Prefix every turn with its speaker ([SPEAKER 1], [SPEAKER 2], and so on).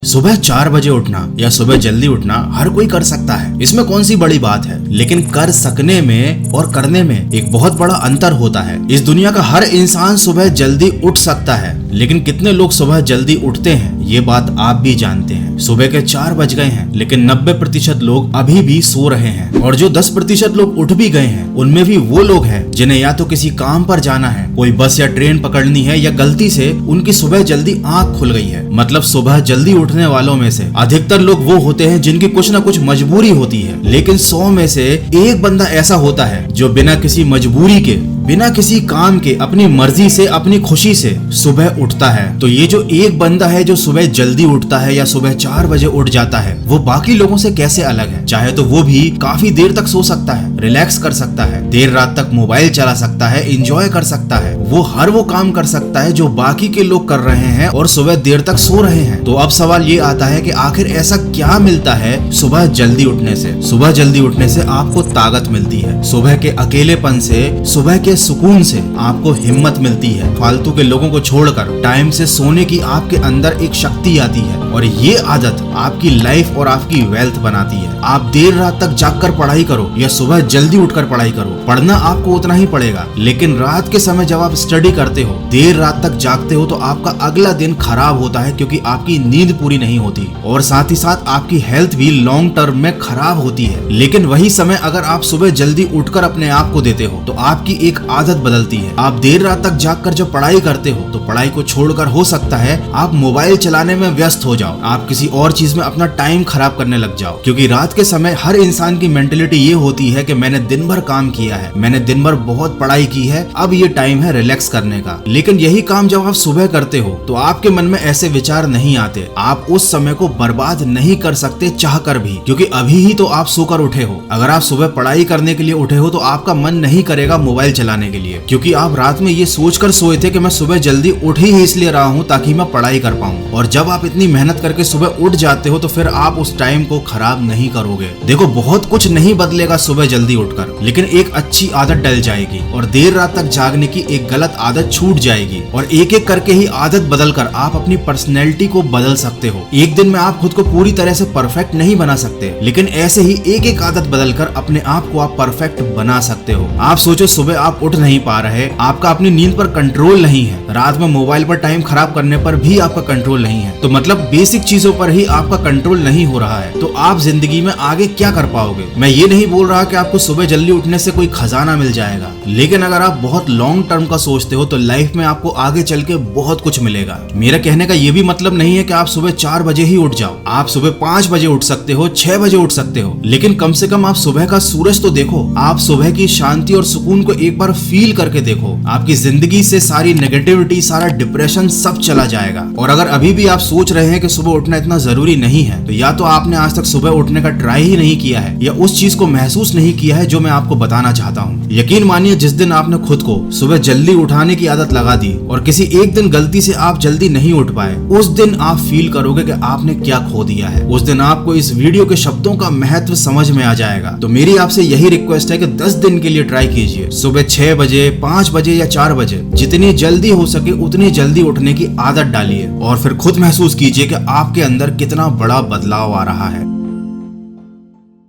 [SPEAKER 1] सुबह 4 बजे उठना या सुबह जल्दी उठना हर कोई कर सकता है, इसमें कौन सी बड़ी बात है। लेकिन कर सकने में और करने में एक बहुत बड़ा अंतर होता है। इस दुनिया का हर इंसान सुबह जल्दी उठ सकता है, लेकिन कितने लोग सुबह जल्दी उठते हैं ये बात आप भी जानते हैं। सुबह के 4 बज गए हैं, लेकिन 90% लोग अभी भी सो रहे हैं, और जो 10% लोग उठ भी गए हैं उनमें भी वो लोग हैं जिन्हें या तो किसी काम पर जाना है, कोई बस या ट्रेन पकड़नी है, या गलती से उनकी सुबह जल्दी आंख खुल गई है। मतलब सुबह जल्दी उठने वालों में से अधिकतर लोग वो होते हैं जिनकी कुछ ना कुछ मजबूरी होती है, लेकिन 100 में से एक बंदा ऐसा होता है जो बिना किसी मजबूरी के, बिना किसी काम के, अपनी मर्जी से, अपनी खुशी से सुबह उठता है। तो ये जो एक बंदा है जो सुबह जल्दी उठता है या सुबह 4 बजे उठ जाता है, वो बाकी लोगों से कैसे अलग है। चाहे तो वो भी काफी देर तक सो सकता है, रिलैक्स कर सकता है, देर रात तक मोबाइल चला सकता है, एंजॉय कर सकता है, वो हर वो काम कर सकता है जो बाकी के लोग कर रहे हैं और सुबह देर तक सो रहे हैं। तो अब सवाल ये आता है कि आखिर ऐसा क्या मिलता है सुबह जल्दी उठने से। सुबह जल्दी उठने से आपको ताकत मिलती है, सुबह के अकेलेपन से, सुबह के सुकून से आपको हिम्मत मिलती है। फालतू के लोगों को छोड़कर टाइम से सोने की आपके अंदर एक शक्ति आती है, और ये आदत आपकी लाइफ और आपकी वेल्थ बनाती है। आप देर रात तक जागकर पढ़ाई करो या सुबह जल्दी उठकर पढ़ाई करो, पढ़ना आपको उतना ही पड़ेगा। लेकिन रात के समय जब आप स्टडी करते हो, देर रात तक जागते हो, तो आपका अगला दिन खराब होता है, क्योंकि आपकी नींद पूरी नहीं होती, और साथ ही साथ आपकी हेल्थ भी लॉन्ग टर्म में खराब होती है। लेकिन वही समय अगर आप सुबह जल्दी उठकर अपने आप को देते हो, तो आपकी एक आदत बदलती है। आप देर रात तक जागकर जब पढ़ाई करते हो, तो पढ़ाई को छोड़कर हो सकता है आप मोबाइल चलाने में व्यस्त हो जाओ, आप किसी और चीज में अपना टाइम खराब करने लग जाओ। क्योंकि रात के समय हर इंसान की मेंटेलिटी ये होती है कि मैंने दिन भर काम किया है, मैंने दिन भर बहुत पढ़ाई की है, अब ये टाइम है रिलैक्स करने का। लेकिन यही काम जब आप सुबह करते हो, तो आपके मन में ऐसे विचार नहीं आते। आप उस समय को बर्बाद नहीं कर सकते चाह कर भी, क्योंकि अभी ही तो आप सोकर उठे हो। अगर आप सुबह पढ़ाई करने के लिए उठे हो, तो आपका मन नहीं करेगा मोबाइल चलाने के लिए, क्योंकि आप रात में ये सोचकर सोए थे कि मैं सुबह जल्दी उठ ही इसलिए रहा हूँ ताकि मैं पढ़ाई कर पाऊँ। और जब आप इतनी मेहनत करके सुबह उठ जाते हो, तो फिर आप उस टाइम को खराब नहीं करोगे। देखो, बहुत कुछ नहीं बदलेगा सुबह जल्दी उठकर, लेकिन एक अच्छी आदत डल जाएगी, और देर रात तक जागने की एक गलत आदत छूट जाएगी, और एक एक करके ही आदत बदलकर आप अपनी पर्सनैलिटी को बदल सकते हो। एक दिन में आप खुद को पूरी तरह से परफेक्ट नहीं बना सकते, लेकिन ऐसे ही एक एक आदत बदलकर अपने आप को आप परफेक्ट बना सकते हो। आप सोचो, सुबह आप उठ नहीं पा रहे, आपका अपनी नींद पर कंट्रोल नहीं है, रात में मोबाइल पर टाइम खराब करने पर भी आपका कंट्रोल नहीं है, तो मतलब बेसिक चीजों पर ही आपका कंट्रोल नहीं हो रहा है, तो आप जिंदगी में आगे क्या कर पाओगे। मैं ये नहीं बोल रहा कि आपको सुबह जल्दी उठने से कोई खजाना मिल जाएगा, लेकिन अगर आप बहुत लॉन्ग टर्म का सोचते हो, तो लाइफ में आपको आगे चल के बहुत कुछ मिलेगा। मेरा कहने का ये भी मतलब नहीं है कि आप सुबह 4 बजे ही उठ जाओ। आप सुबह 5 बजे उठ सकते हो, 6 बजे उठ सकते हो, लेकिन कम से कम आप सुबह का सूरज तो देखो। आप सुबह की शांति और सुकून को एक बार फील करके देखो, आपकी जिंदगी से सारी नेगेटिविटी, सारा डिप्रेशन सब चला जाएगा। और अगर अभी भी आप सोच रहे हैं कि सुबह उठना इतना जरूरी नहीं है, तो या तो आपने आज तक सुबह उठने का ट्राई ही नहीं किया है, या उस चीज को महसूस नहीं किया है जो मैं आपको बताना चाहता हूँ। यकीन मानिए, जिस दिन आपने खुद को सुबह जल्दी उठाने की आदत लगा दी, और किसी एक दिन गलती से आप जल्दी नहीं उठ पाए, उस दिन आप फील करोगे कि आपने क्या खो दिया है। उस दिन आपको इस वीडियो के शब्दों का महत्व समझ में आ जाएगा। तो मेरी आपसे यही रिक्वेस्ट है कि 10 दिन के लिए ट्राई कीजिए, सुबह 6 बजे, 5 बजे या 4 बजे, जितनी जल्दी हो सके उतनी जल्दी उठने की आदत डालिए, और फिर खुद महसूस कीजिए कि आपके अंदर कितना बड़ा बदलाव आ रहा है।